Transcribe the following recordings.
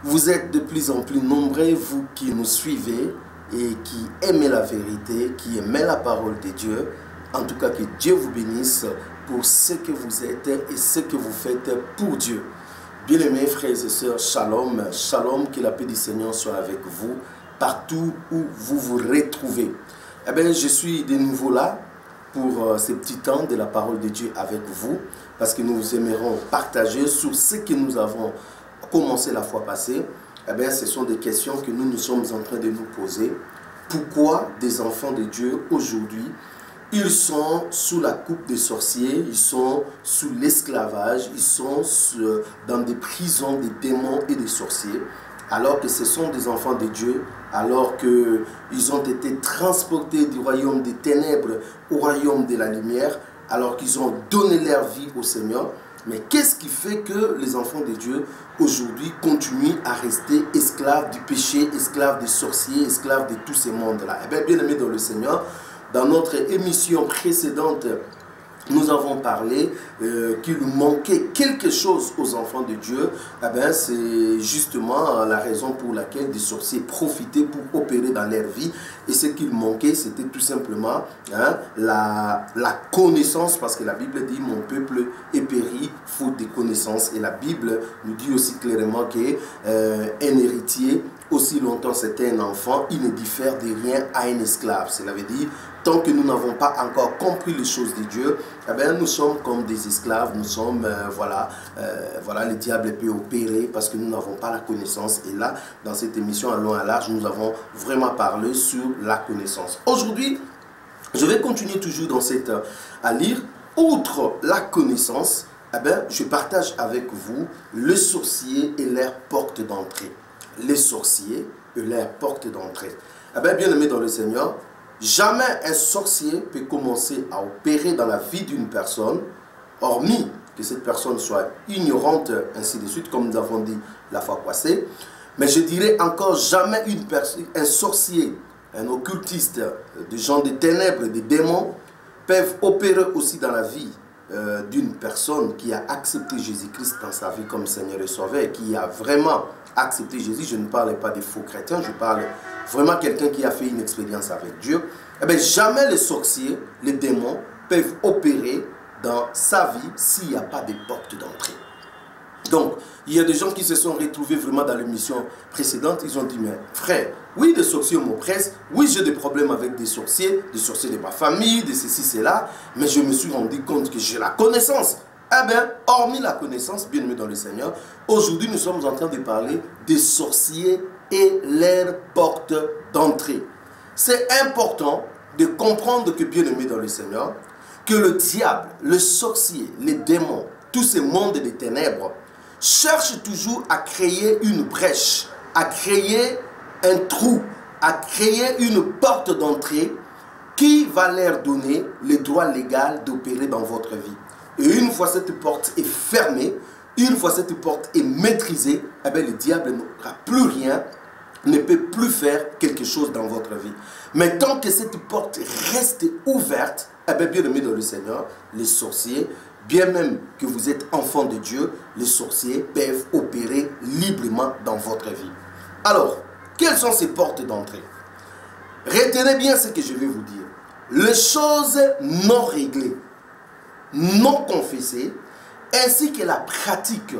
Vous êtes de plus en plus nombreux, vous qui nous suivez et qui aimez la vérité, qui aimez la parole de Dieu. En tout cas, que Dieu vous bénisse pour ce que vous êtes et ce que vous faites pour Dieu. Bien-aimés frères et sœurs, shalom, shalom, que la paix du Seigneur soit avec vous, partout où vous vous retrouvez. Eh bien, je suis de nouveau là pour ce petit temps de la parole de Dieu avec vous, parce que nous aimerons partager sur ce que nous avons commencé la fois passée. Eh bien, ce sont des questions que nous sommes en train de nous poser. Pourquoi des enfants de Dieu aujourd'hui, ils sont sous la coupe des sorciers, ils sont sous l'esclavage, ils sont dans des prisons des démons et des sorciers, alors que ce sont des enfants de Dieu, alors qu'ils ont été transportés du royaume des ténèbres au royaume de la lumière, alors qu'ils ont donné leur vie au Seigneur. Mais qu'est-ce qui fait que les enfants de Dieu aujourd'hui continuent à rester esclaves du péché, esclaves des sorciers, esclaves de tous ces mondes-là? Eh bien, bien-aimés dans le Seigneur, dans notre émission précédente, nous avons parlé qu'il manquait quelque chose aux enfants de Dieu. Eh bien, c'est justement la raison pour laquelle des sorciers profitaient pour opérer dans leur vie. Et ce qu'il manquait, c'était tout simplement la connaissance, parce que la Bible dit « Mon peuple est péri, faute de connaissance ». Et la Bible nous dit aussi clairement qu'un héritier, aussi longtemps c'était un enfant, il ne diffère de rien à un esclave. Cela veut dire, tant que nous n'avons pas encore compris les choses de Dieu, eh bien, nous sommes comme des esclaves, nous sommes, voilà, le diable peut opérer parce que nous n'avons pas la connaissance. Et là, dans cette émission à long à large, nous avons vraiment parlé sur la connaissance. Aujourd'hui, je vais continuer toujours dans cette, à lire. Outre la connaissance, eh bien, je partage avec vous le sorcier et leur porte d'entrée. Les sorciers et leur porte d'entrée. Eh bien, bien-aimés dans le Seigneur, jamais un sorcier peut commencer à opérer dans la vie d'une personne, hormis que cette personne soit ignorante, ainsi de suite, comme nous avons dit la fois passée. Mais je dirais encore jamais un sorcier, un occultiste, des gens des ténèbres, des démons, peuvent opérer aussi dans la vie d'une personne qui a accepté Jésus-Christ dans sa vie comme Seigneur et Sauveur, qui a vraiment accepté Jésus. Je ne parle pas des faux chrétiens, je parle vraiment quelqu'un qui a fait une expérience avec Dieu. Eh bien, jamais les sorciers, les démons peuvent opérer dans sa vie s'il n'y a pas de porte d'entrée. Donc, il y a des gens qui se sont retrouvés vraiment dans l'émission précédente. Ils ont dit, mais frère, oui, des sorciers m'oppressent. Oui, j'ai des problèmes avec des sorciers de ma famille, de ceci, cela. Mais je me suis rendu compte que j'ai la connaissance. Eh bien, hormis la connaissance, bien aimé dans le Seigneur, aujourd'hui, nous sommes en train de parler des sorciers et leurs portes d'entrée. C'est important de comprendre que, bien aimé dans le Seigneur, que le diable, le sorcier, les démons, tous ces mondes des ténèbres, cherchent toujours à créer une brèche, à créer un trou, à créer une porte d'entrée qui va leur donner le droit légal d'opérer dans votre vie. Et une fois cette porte est fermée, une fois cette porte est maîtrisée, eh bien, le diable n'aura plus rien, ne peut plus faire quelque chose dans votre vie. Mais tant que cette porte reste ouverte, eh bien, bien aimé dans le Seigneur, les sorciers, bien même que vous êtes enfant de Dieu, les sorciers peuvent opérer librement dans votre vie. Alors, quelles sont ces portes d'entrée? Retenez bien ce que je vais vous dire. Les choses non réglées, non confessées, ainsi que la pratique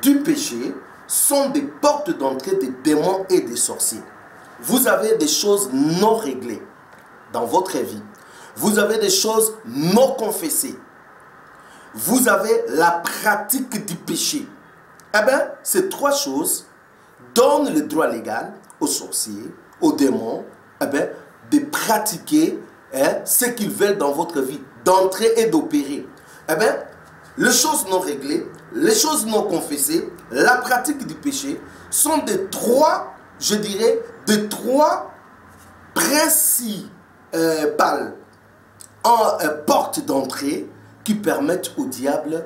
du péché sont des portes d'entrée des démons et des sorciers. Vous avez des choses non réglées dans votre vie. Vous avez des choses non confessées. Vous avez la pratique du péché. Eh bien, ces trois choses donnent le droit légal aux sorciers, aux démons, eh bien, de pratiquer ce qu'ils veulent dans votre vie, d'entrer et d'opérer. Eh bien, les choses non réglées, les choses non confessées, la pratique du péché sont des trois, je dirais, des trois principales portes d'entrée qui permettent au diable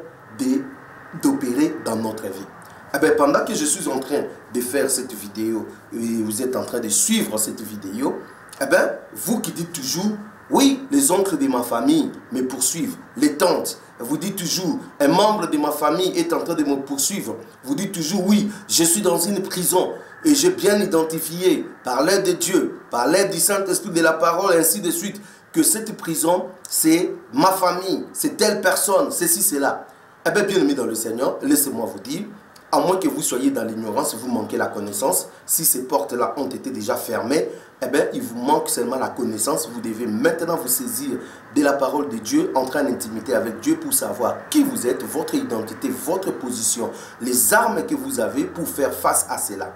d'opérer dans notre vie. Eh bien, pendant que je suis en train de faire cette vidéo et vous êtes en train de suivre cette vidéo, eh bien, vous qui dites toujours Oui, les oncles de ma famille me poursuivent, les tantes. Vous dites toujours, un membre de ma famille est en train de me poursuivre. Vous dites toujours, oui, je suis dans une prison. Et j'ai bien identifié, par l'aide de Dieu, par l'aide du Saint-Esprit, de la parole, ainsi de suite, que cette prison, c'est ma famille, c'est telle personne, ceci, cela. Eh bien, bien aimé dans le Seigneur, laissez-moi vous dire, à moins que vous soyez dans l'ignorance, vous manquez la connaissance, si ces portes-là ont été déjà fermées, eh bien, il vous manque seulement la connaissance. Vous devez maintenant vous saisir de la parole de Dieu, entrer en intimité avec Dieu pour savoir qui vous êtes, votre identité, votre position, les armes que vous avez pour faire face à cela.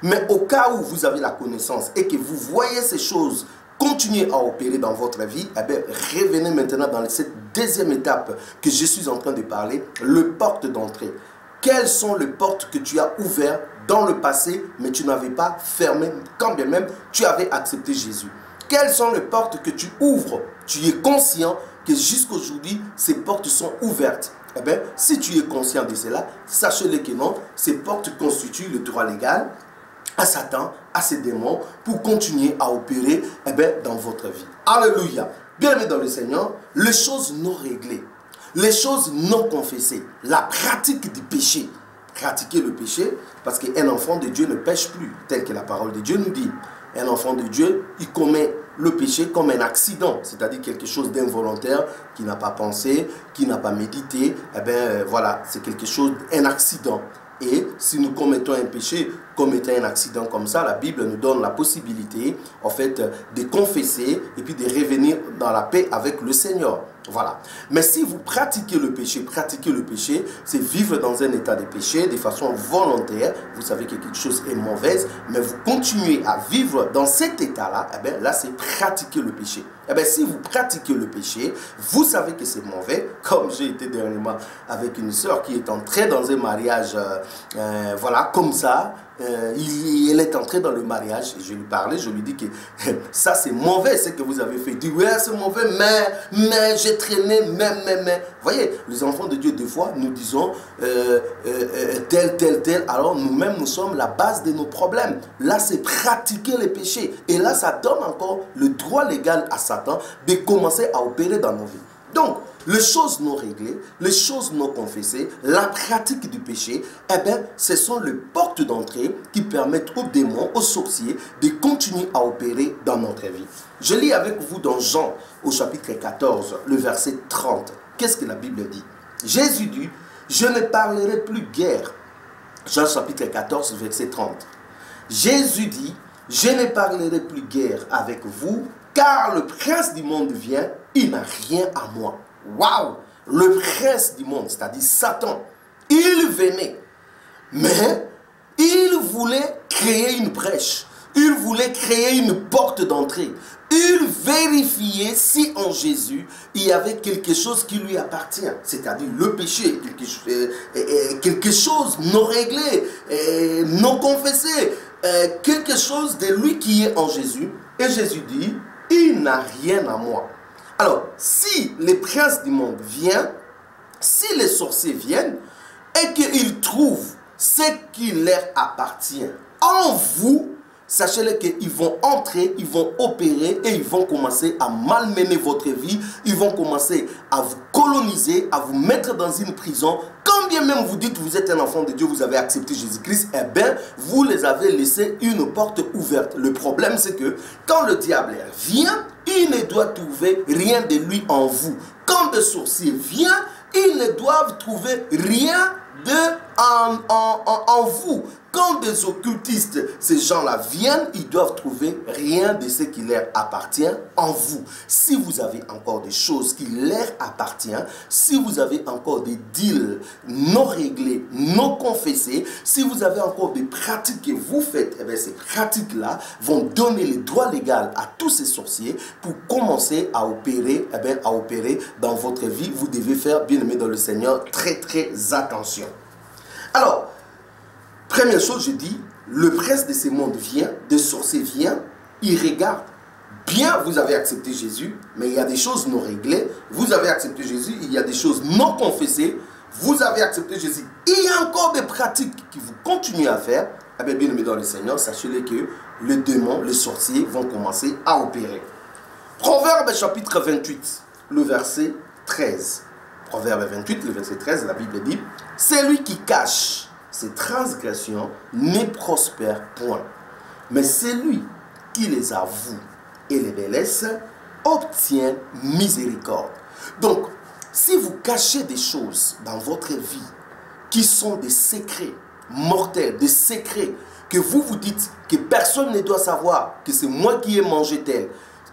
Mais au cas où vous avez la connaissance et que vous voyez ces choses continuer à opérer dans votre vie, eh bien, revenez maintenant dans cette deuxième étape que je suis en train de parler, le porte d'entrée. Quelles sont les portes que tu as ouvertes dans le passé, mais tu n'avais pas fermées, quand bien même tu avais accepté Jésus? Quelles sont les portes que tu ouvres? Tu es conscient que jusqu'aujourd'hui, ces portes sont ouvertes. Eh bien, si tu es conscient de cela, sachez-le que non, ces portes constituent le droit légal à Satan, à ses démons, pour continuer à opérer dans votre vie. Alléluia. Bienvenue dans le Seigneur. Les choses non réglées, les choses non confessées, la pratique du péché. Pratiquer le péché, parce qu'un enfant de Dieu ne pêche plus, tel que la parole de Dieu nous dit. Un enfant de Dieu, il commet le péché comme un accident, c'est-à-dire quelque chose d'involontaire, qui n'a pas pensé, qui n'a pas médité. Eh bien, voilà, c'est quelque chose, un accident. Et si nous commettons un péché comme étant un accident comme ça, la Bible nous donne la possibilité, en fait, de confesser et puis de revenir dans la paix avec le Seigneur. Voilà. Mais si vous pratiquez le péché, c'est vivre dans un état de péché de façon volontaire. Vous savez que quelque chose est mauvaise, mais vous continuez à vivre dans cet état-là, eh bien là, c'est pratiquer le péché. Eh bien, si vous pratiquez le péché, vous savez que c'est mauvais, comme j'ai été dernièrement avec une sœur qui est entrée dans un mariage, voilà, comme ça. Elle est entrée dans le mariage et je lui parlais, je lui dis que ça c'est mauvais ce que vous avez fait. Il dit ouais c'est mauvais mais j'ai traîné, mais. Voyez, les enfants de Dieu des fois nous disons tel, alors nous-mêmes nous sommes la base de nos problèmes. Là c'est pratiquer les péchés et là ça donne encore le droit légal à Satan de commencer à opérer dans nos vies. Donc, les choses non réglées, les choses non confessées, la pratique du péché, eh bien, ce sont les portes d'entrée qui permettent aux démons, aux sorciers, de continuer à opérer dans notre vie. Je lis avec vous dans Jean, au chapitre 14, le verset 30. Qu'est-ce que la Bible dit? Jésus dit, je ne parlerai plus guère. Jean chapitre 14, verset 30. Jésus dit, je ne parlerai plus guère avec vous, car le prince du monde vient, il n'a rien à moi. Waouh! Le prince du monde, c'est-à-dire Satan, il venait, mais il voulait créer une brèche, il voulait créer une porte d'entrée. Il vérifiait si en Jésus, il y avait quelque chose qui lui appartient, c'est-à-dire le péché, quelque chose non réglé, non confessé, quelque chose de lui qui est en Jésus. Et Jésus dit, il n'a rien à moi. Alors, si les princes du monde viennent, si les sorciers viennent, et qu'ils trouvent ce qui leur appartient en vous, sachez-le qu'ils vont entrer, ils vont opérer et ils vont commencer à malmener votre vie. Ils vont commencer à vous coloniser, à vous mettre dans une prison. Quand bien même vous dites que vous êtes un enfant de Dieu, vous avez accepté Jésus-Christ, eh bien, vous les avez laissé une porte ouverte. Le problème, c'est que quand le diable vient, il ne doit trouver rien de lui en vous. Quand des sorciers viennent, ils ne doivent trouver rien en vous. Quand des occultistes, ces gens-là viennent, ils doivent trouver rien de ce qui leur appartient en vous. Si vous avez encore des choses qui leur appartiennent, si vous avez encore des deals non réglés, non confessés, si vous avez encore des pratiques que vous faites, eh bien ces pratiques-là vont donner le droit légal à tous ces sorciers pour commencer à opérer, eh bien, à opérer dans votre vie. Vous devez faire, bien aimé dans le Seigneur, très attention. Alors, première chose, je dis, le prince de ce monde vient, des sorciers vient, il regarde. Bien, vous avez accepté Jésus, mais il y a des choses non réglées. Vous avez accepté Jésus, il y a des choses non confessées. Vous avez accepté Jésus. Il y a encore des pratiques que vous continuez à faire. Eh bien aimé dans le Seigneur, sachez-le que les démons, les sorciers vont commencer à opérer. Proverbe chapitre 28, le verset 13. Proverbe 28, le verset 13, la Bible dit, « Celui qui cache ses transgressions ne prospère point, mais celui qui les avoue et les délaisse obtient miséricorde. » Donc, si vous cachez des choses dans votre vie qui sont des secrets mortels, des secrets que vous vous dites que personne ne doit savoir que c'est moi qui ai mangé tel,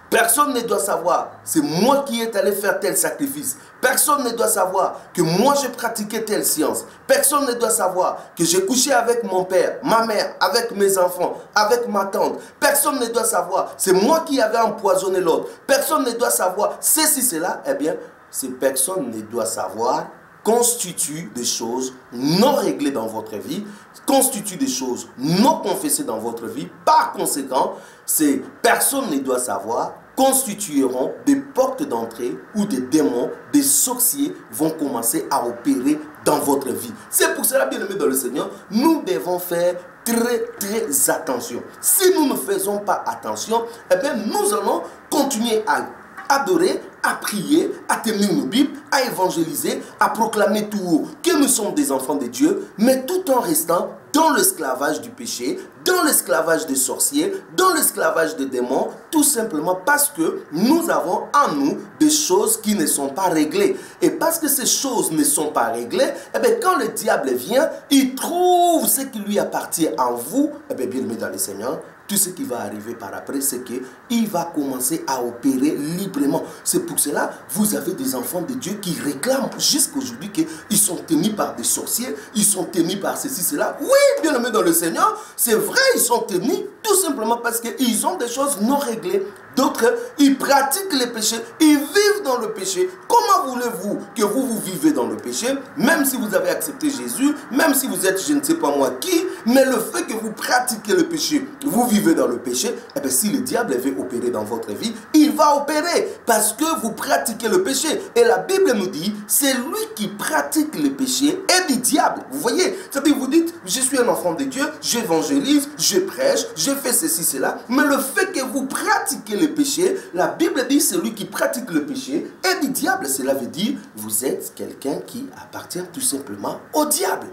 personne ne doit savoir, c'est moi qui est allé faire tel sacrifice. Personne ne doit savoir que moi j'ai pratiqué telle science. Personne ne doit savoir que j'ai couché avec mon père, ma mère, avec mes enfants, avec ma tante. Personne ne doit savoir, c'est moi qui avais empoisonné l'autre. Personne ne doit savoir ceci, cela. Eh bien, ces personnes ne doivent savoir constitue des choses non réglées dans votre vie, constitue des choses non confessées dans votre vie. Par conséquent, ces personnes ne doivent savoir constitueront des portes d'entrée où des démons, des sorciers vont commencer à opérer dans votre vie. C'est pour cela, bien aimé dans le Seigneur, nous devons faire très attention. Si nous ne faisons pas attention, eh bien, nous allons continuer à adorer, à prier, à tenir nos Bibles, à évangéliser, à proclamer tout haut que nous sommes des enfants de Dieu, mais tout en restant dans l'esclavage du péché, dans l'esclavage des sorciers, dans l'esclavage des démons, tout simplement parce que nous avons en nous des choses qui ne sont pas réglées. Et parce que ces choses ne sont pas réglées, eh bien, quand le diable vient, il trouve ce qui lui appartient en vous, eh bien, bien aimé dans le Seigneur, tout ce qui va arriver par après, c'est qu'il va commencer à opérer librement. C'est pour cela, vous avez des enfants de Dieu qui réclament jusqu'à aujourd'hui qu'ils sont tenus par des sorciers, ils sont tenus par ceci, cela. Oui, bien aimé dans le Seigneur, c'est vrai, ils sont tenus tout simplement parce qu'ils ont des choses non réglées. D'autres, ils pratiquent les péchés, ils vivent dans le péché. Comment voulez-vous que vous vivez dans le péché, même si vous avez accepté Jésus, même si vous êtes je ne sais pas moi qui, mais le fait que vous pratiquez le péché, vous vivez dans le péché, eh bien si le diable veut opérer dans votre vie, il va opérer parce que vous pratiquez le péché. Et la Bible nous dit, c'est lui qui pratique le péché et du diable. Vous voyez, c'est-à-dire vous dites, je suis un enfant de Dieu, j'évangélise, je prêche, je fais ceci, cela, mais le fait que vous pratiquez le péché, la Bible dit celui qui pratique le péché et du diable, cela veut dire vous êtes quelqu'un qui appartient tout simplement au diable.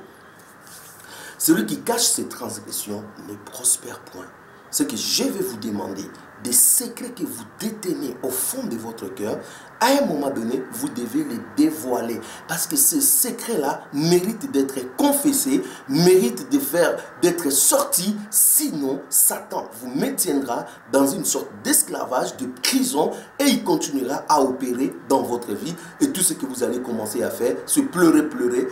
Celui qui cache ses transgressions ne prospère point. Ce que je vais vous demander, des secrets que vous détenez au fond de votre cœur, à un moment donné, vous devez les dévoiler. Parce que ces secrets-là méritent d'être confessés, méritent d'être sortis. Sinon, Satan vous maintiendra dans une sorte d'esclavage, de prison, et il continuera à opérer dans votre vie. Et tout ce que vous allez commencer à faire, c'est pleurer,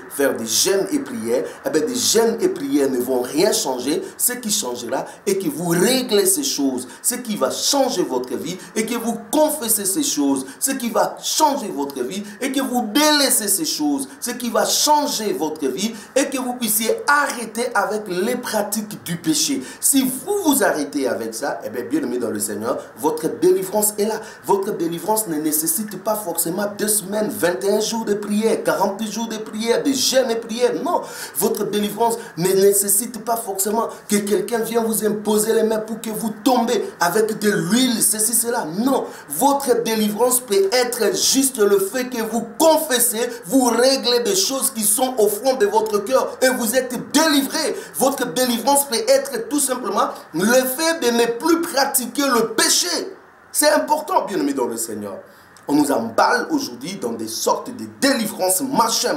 faire des jeûnes et prières. Eh bien, des jeûnes et prières ne vont rien changer. Ce qui changera est que vous réglez ces choses. Ce qui va changer votre vie et que vous confessez ces choses. Ce qui va changer votre vie et que vous délaissez ces choses. Ce qui va changer votre vie et que vous puissiez arrêter avec les pratiques du péché. Si vous vous arrêtez avec ça, eh bien, bien aimé dans le Seigneur, votre délivrance est là. Votre délivrance ne nécessite pas forcément 2 semaines, 21 jours de prière, 48 jours de prière, de jeûne et prière. Non, votre délivrance ne nécessite pas forcément que quelqu'un vienne vous imposer les mains pour que vous tombez avec de l'huile, ceci, cela. Non, votre délivrance peut être juste le fait que vous confessez, vous réglez des choses qui sont au fond de votre cœur et vous êtes délivré. Votre délivrance peut être tout simplement le fait de ne plus pratiquer le péché. C'est important, bien aimé dans le Seigneur. On nous emballe aujourd'hui dans des sortes de délivrances, machin,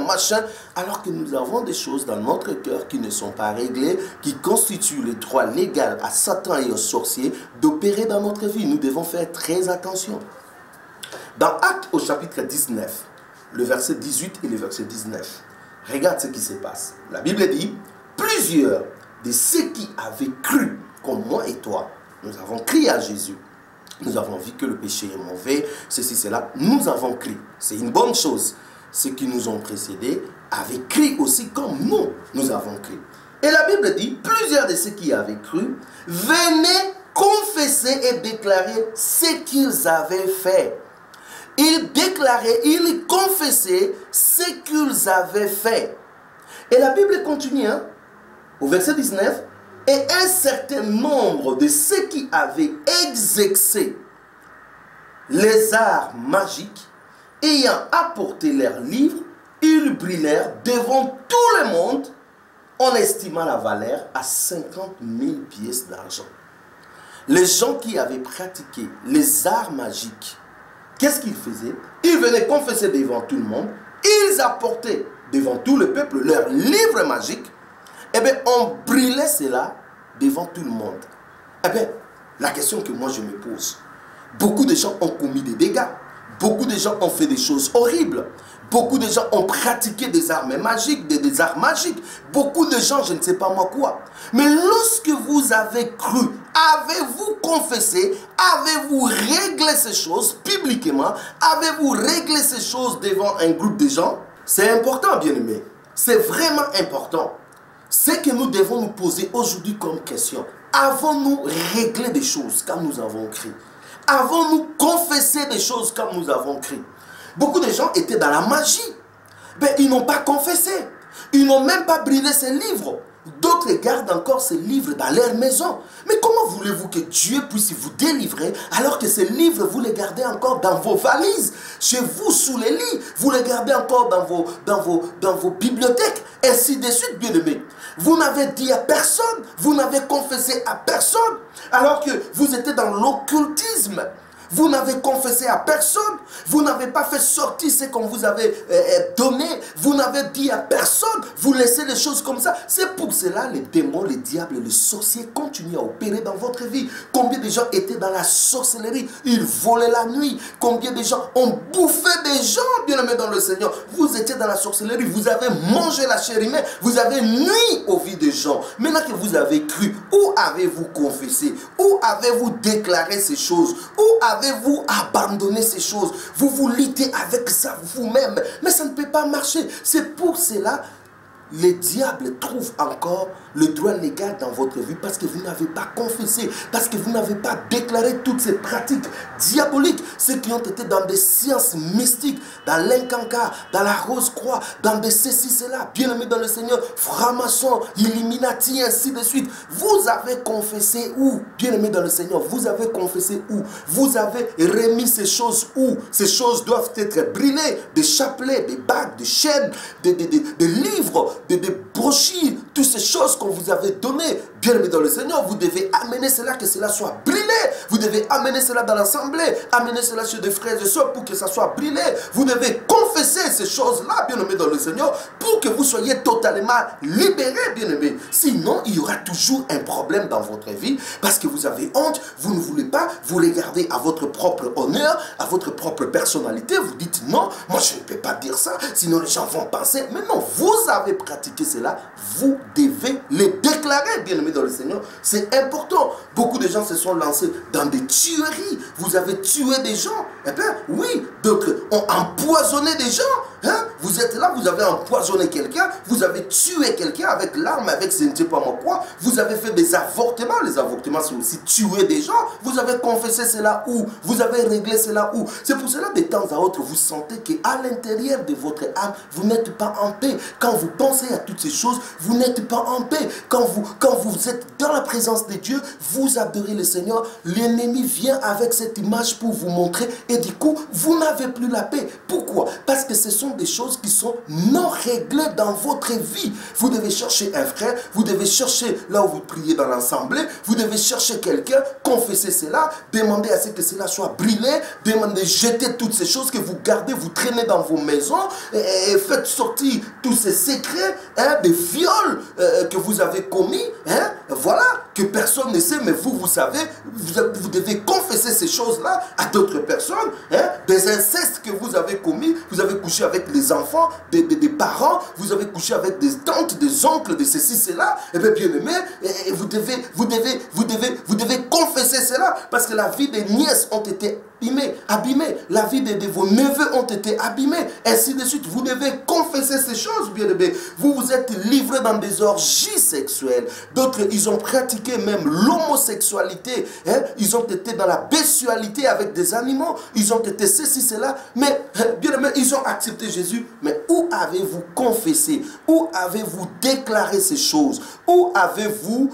alors que nous avons des choses dans notre cœur qui ne sont pas réglées, qui constituent le droit légal à Satan et aux sorciers d'opérer dans notre vie. Nous devons faire très attention. Dans Actes au chapitre 19, le verset 18 et le verset 19, regarde ce qui se passe. La Bible dit, plusieurs de ceux qui avaient cru, comme moi et toi, nous avons crié à Jésus. Nous avons vu que le péché est mauvais, ceci, cela. Nous avons crié. C'est une bonne chose. Ceux qui nous ont précédés avaient crié aussi comme nous avons crié. Et la Bible dit, plusieurs de ceux qui avaient cru venaient confesser et déclarer ce qu'ils avaient fait. Ils déclaraient, ils confessaient ce qu'ils avaient fait. Et la Bible continue, hein, au verset 19. Et un certain nombre de ceux qui avaient exercé les arts magiques, ayant apporté leurs livres, ils brûlèrent devant tout le monde, en estimant la valeur à 50 000 pièces d'argent. Les gens qui avaient pratiqué les arts magiques, qu'est-ce qu'ils faisaient? Ils venaient confesser devant tout le monde, ils apportaient devant tout le peuple leurs livres magiques, et bien on brûlait cela devant tout le monde. Eh bien, la question que moi je me pose, beaucoup de gens ont commis des dégâts, beaucoup de gens ont fait des choses horribles, beaucoup de gens ont pratiqué des armes magiques, des arts magiques, beaucoup de gens, je ne sais pas moi quoi. Mais lorsque vous avez cru, avez-vous confessé, avez-vous réglé ces choses publiquement, avez-vous réglé ces choses devant un groupe de gens? C'est important, bien-aimés, c'est vraiment important. Ce que nous devons nous poser aujourd'hui comme question, avons-nous réglé des choses quand nous avons cru? Avons-nous confessé des choses quand nous avons cru? Beaucoup de gens étaient dans la magie. Mais ils n'ont pas confessé. Ils n'ont même pas brûlé ces livres. D'autres gardent encore ces livres dans leur maison. Mais comment voulez-vous que Dieu puisse vous délivrer alors que ces livres, vous les gardez encore dans vos valises, chez vous, sous les lits, vous les gardez encore dans vos bibliothèques, ainsi de suite, bien-aimés. Vous n'avez dit à personne, vous n'avez confessé à personne, alors que vous étiez dans l'occultisme. Vous n'avez confessé à personne. Vous n'avez pas fait sortir ce qu'on vous avait donné. Vous n'avez dit à personne. Vous laissez les choses comme ça. C'est pour cela les démons, les diables, les sorciers continuent à opérer dans votre vie. Combien de gens étaient dans la sorcellerie? Ils volaient la nuit. Combien de gens ont bouffé des gens, bien-aimés dans le Seigneur? Vous étiez dans la sorcellerie. Vous avez mangé la chair humaine. Vous avez nui aux vies des gens. Maintenant que vous avez cru, où avez-vous confessé? Où avez-vous déclaré ces choses? Où avez-vous abandonné ces choses? Vous vous luttez avec ça vous-même. Mais ça ne peut pas marcher. C'est pour cela le diable trouve encore le droit légal dans votre vie parce que vous n'avez pas confessé, parce que vous n'avez pas déclaré toutes ces pratiques diaboliques, ceux qui ont été dans des sciences mystiques, dans l'incanca, dans la rose-croix, dans des ceci, cela, bien-aimés dans le Seigneur, francs-maçons, Illuminati, ainsi de suite. Vous avez confessé où? Bien-aimés dans le Seigneur, vous avez confessé où? Vous avez remis ces choses où? Ces choses doivent être brûlées, des chapelets, des bagues, des chaînes, des livres, des brochures, toutes ces choses qu'on vous avait données, bien aimé dans le Seigneur, vous devez amener cela, que cela soit brûlé. Vous devez amener cela dans l'assemblée, amener cela chez des frères et sœurs pour que ça soit brûlé. Vous devez confesser ces choses-là, bien aimé dans le Seigneur, pour que vous soyez totalement libérés, bien aimé. Sinon, il y aura toujours un problème dans votre vie, parce que vous avez honte, vous ne voulez pas, vous regardez à votre propre honneur, à votre propre personnalité, vous dites non, moi je ne peux pas dire ça, sinon les gens vont penser, mais non, vous avez pratiqué cela, vous devez les déclarer, bien aimé dans le Seigneur. C'est important. Beaucoup de gens se sont lancés dans des tueries. Vous avez tué des gens. Eh bien, oui, d'autres ont empoisonné des gens. Hein? Vous êtes là, vous avez empoisonné quelqu'un, vous avez tué quelqu'un avec l'arme, avec je ne sais pas moi quoi. Vous avez fait des avortements. Les avortements, c'est aussi tuer des gens. Vous avez confessé cela où? Vous avez réglé cela où? C'est pour cela, de temps à autre, vous sentez qu'à l'intérieur de votre âme, vous n'êtes pas en paix. Quand vous pensez à toutes ces choses, vous n'êtes pas en paix. Quand vous êtes dans la présence de Dieu, vous adorez le Seigneur, l'ennemi vient avec cette image pour vous montrer et du coup, vous n'avez plus la paix. Pourquoi? Parce que ce sont des choses qui sont non réglées dans votre vie. Vous devez chercher un frère, vous devez chercher là où vous priez dans l'assemblée, vous devez chercher quelqu'un, confesser cela, demander à ce que cela soit brûlé, demander, jeter toutes ces choses que vous gardez, vous traînez dans vos maisons et faites sortir tous ces secrets, hein, des viols que vous avez commis, hein, voilà, que personne ne sait, mais vous savez, vous devez confesser ces choses-là à d'autres personnes, hein, des incestes que vous avez commis, vous avez couché avec les enfants des parents, vous avez couché avec des tantes, des oncles, de ceci, cela, et bien aimé, et vous devez confesser cela, parce que la vie des nièces ont été abîmées, la vie de vos neveux ont été abîmés, ainsi de suite. Vous devez confesser ces choses, bien aimé. Vous vous êtes livrés dans des orgies sexuelles. D'autres, ils ont pratiqué même l'homosexualité. Hein? Ils ont été dans la bestialité avec des animaux. Ils ont été ceci, cela. Mais, bien aimé, ils ont accepté Jésus. Mais où avez-vous confessé? Où avez-vous déclaré ces choses? Où avez-vous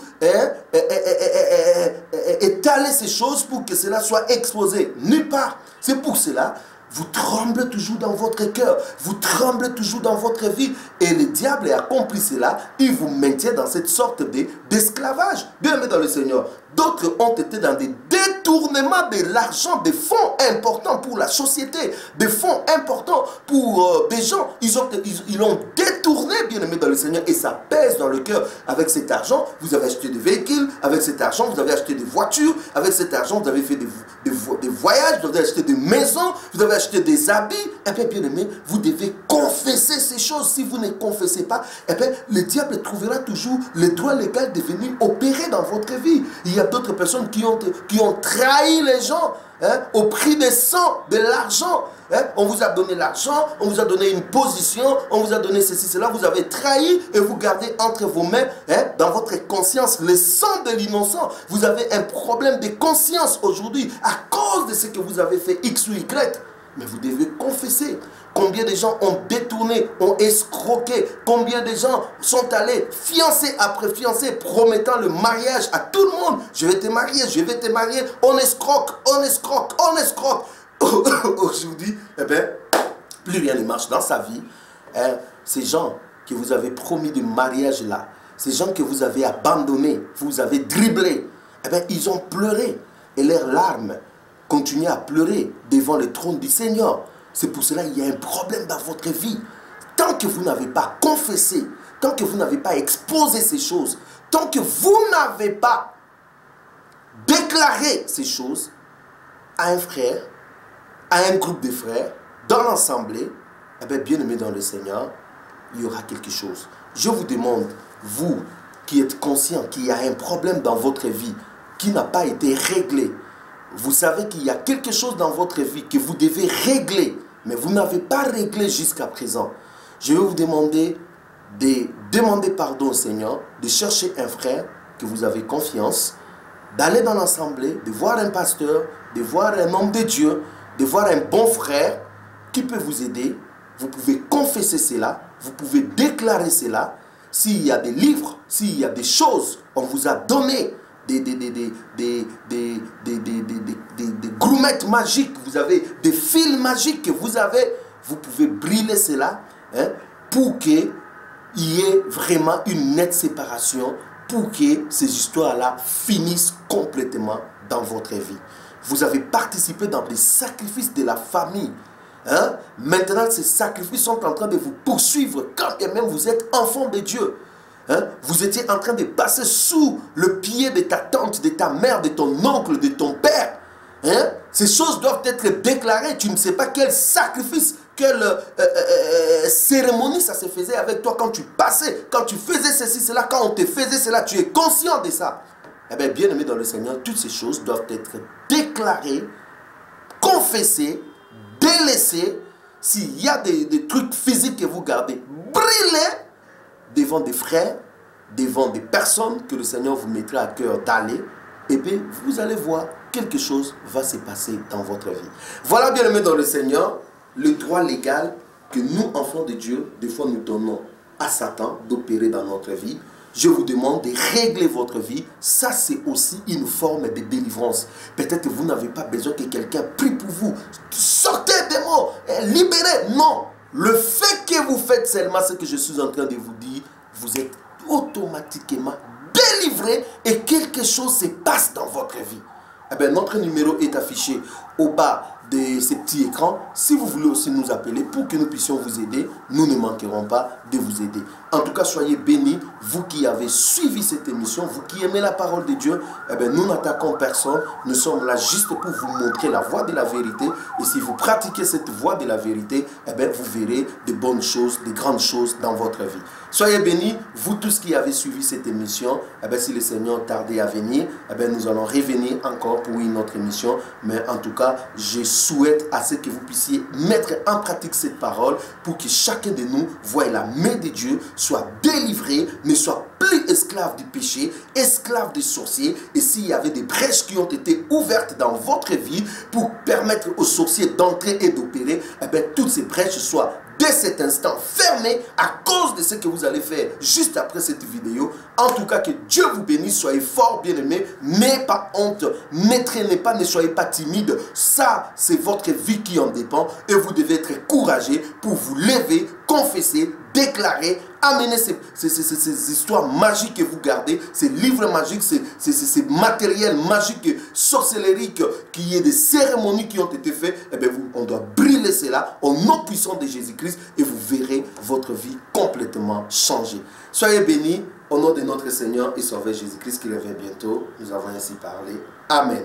étalé ces choses pour que cela soit exposé? nulle part. C'est pour cela, vous tremblez toujours dans votre cœur, vous tremblez toujours dans votre vie. Et le diable a accompli cela, il vous maintient dans cette sorte d'esclavage. Bien aimé dans le Seigneur, d'autres ont été dans des détournements de l'argent, des fonds importants pour la société, des fonds importants pour des gens. Ils l'ont détourné, bien aimé dans le Seigneur, et ça pèse dans le cœur. Avec cet argent, vous avez acheté des véhicules, avec cet argent, vous avez acheté des voitures, avec cet argent, vous avez fait des voyages, vous avez acheté des maisons, vous avez acheté des habits. Et bien, bien aimé, vous devez confesser ces choses. Si vous ne confessez pas, et bien, le diable trouvera toujours le droit légal de venir opérer dans votre vie. Il y a d'autres personnes qui ont trahi les gens, hein, au prix des sang, de l'argent. Hein. On vous a donné l'argent, on vous a donné une position, on vous a donné ceci, cela. Vous avez trahi et vous gardez entre vos mains, hein, dans votre conscience, le sang de l'innocent. Vous avez un problème de conscience aujourd'hui à cause de ce que vous avez fait X ou Y. Mais vous devez confesser. Combien de gens ont détourné, ont escroqué. Combien de gens sont allés fiancés après fiancés, promettant le mariage à tout le monde. Je vais te marier, je vais te marier. On escroque, on escroque, on escroque. Aujourd'hui, eh bien, plus rien ne marche dans sa vie. Hein, ces gens que vous avez promis de mariage là, ces gens que vous avez abandonnés, vous avez dribblés, eh bien, ils ont pleuré. Et leurs larmes continuez à pleurer devant le trône du Seigneur. C'est pour cela qu'il y a un problème dans votre vie. Tant que vous n'avez pas confessé, tant que vous n'avez pas exposé ces choses, tant que vous n'avez pas déclaré ces choses à un frère, à un groupe de frères, dans l'assemblée, eh bien, bien aimé dans le Seigneur, il y aura quelque chose. Je vous demande, vous qui êtes conscient qu'il y a un problème dans votre vie qui n'a pas été réglé, vous savez qu'il y a quelque chose dans votre vie que vous devez régler, mais vous n'avez pas réglé jusqu'à présent. Je vais vous demander de demander pardon au Seigneur, de chercher un frère que vous avez confiance, d'aller dans l'assemblée, de voir un pasteur, de voir un homme de Dieu, de voir un bon frère qui peut vous aider. Vous pouvez confesser cela, vous pouvez déclarer cela. S'il y a des livres, s'il y a des choses, on vous a donné des goumettes magiques, vous avez des fils magiques que vous avez, vous pouvez brûler cela, hein, pour qu'il y ait vraiment une nette séparation, pour que ces histoires-là finissent complètement dans votre vie. Vous avez participé dans des sacrifices de la famille. Hein? Maintenant, ces sacrifices sont en train de vous poursuivre quand même vous êtes enfant de Dieu. Hein? Vous étiez en train de passer sous le pied de ta tante, de ta mère, de ton oncle, de ton père. Hein? Ces choses doivent être déclarées. Tu ne sais pas quel sacrifice, quelle cérémonie ça se faisait avec toi quand tu passais, quand tu faisais ceci, cela, quand on te faisait cela. Tu es conscient de ça. Eh bien, bien aimé dans le Seigneur, toutes ces choses doivent être déclarées, confessées, délaissées. S'il y a des trucs physiques que vous gardez, brûlez devant des frères, devant des personnes que le Seigneur vous mettra à cœur d'aller, et puis vous allez voir, quelque chose va se passer dans votre vie. Voilà, bien aimé dans le Seigneur, le droit légal que nous, enfants de Dieu, des fois nous donnons à Satan d'opérer dans notre vie. Je vous demande de régler votre vie. Ça, c'est aussi une forme de délivrance. Peut-être que vous n'avez pas besoin que quelqu'un prie pour vous. Sortez des mots, libérez. Non. Le fait que vous faites seulement ce que je suis en train de vous dire, vous êtes automatiquement délivré et quelque chose se passe dans votre vie. Eh bien, notre numéro est affiché au bas de ces petits écrans. Si vous voulez aussi nous appeler pour que nous puissions vous aider, nous ne manquerons pas de vous aider. En tout cas, soyez bénis, vous qui avez suivi cette émission, vous qui aimez la parole de Dieu. Eh bien, nous n'attaquons personne, nous sommes là juste pour vous montrer la voie de la vérité. Et si vous pratiquez cette voie de la vérité, eh bien, vous verrez de bonnes choses, de grandes choses dans votre vie. Soyez bénis, vous tous qui avez suivi cette émission. Eh bien, si le Seigneur tardait à venir, eh bien, nous allons revenir encore pour une autre émission. Mais en tout cas, je souhaite à ce que vous puissiez mettre en pratique cette parole pour que chacun de nous voie la main de Dieu, soit délivré, ne soit plus esclave du péché, esclave des sorciers. Et s'il y avait des brèches qui ont été ouvertes dans votre vie pour permettre aux sorciers d'entrer et d'opérer, eh bien, toutes ces brèches soient dès cet instant, fermez à cause de ce que vous allez faire juste après cette vidéo. En tout cas, que Dieu vous bénisse, soyez forts, bien-aimés, mais pas honte, ne soyez pas timide. Ça, c'est votre vie qui en dépend et vous devez être courageux pour vous lever, confesser, déclarer, amener ces histoires magiques que vous gardez, ces livres magiques, ces matériels magiques, sorcelleriques, qu'il y ait des cérémonies qui ont été faites, eh bien, on doit brûler cela au nom puissant de Jésus-Christ et vous verrez votre vie complètement changer. Soyez bénis au nom de notre Seigneur et Sauveur Jésus-Christ qui revient bientôt. Nous avons ainsi parlé. Amen.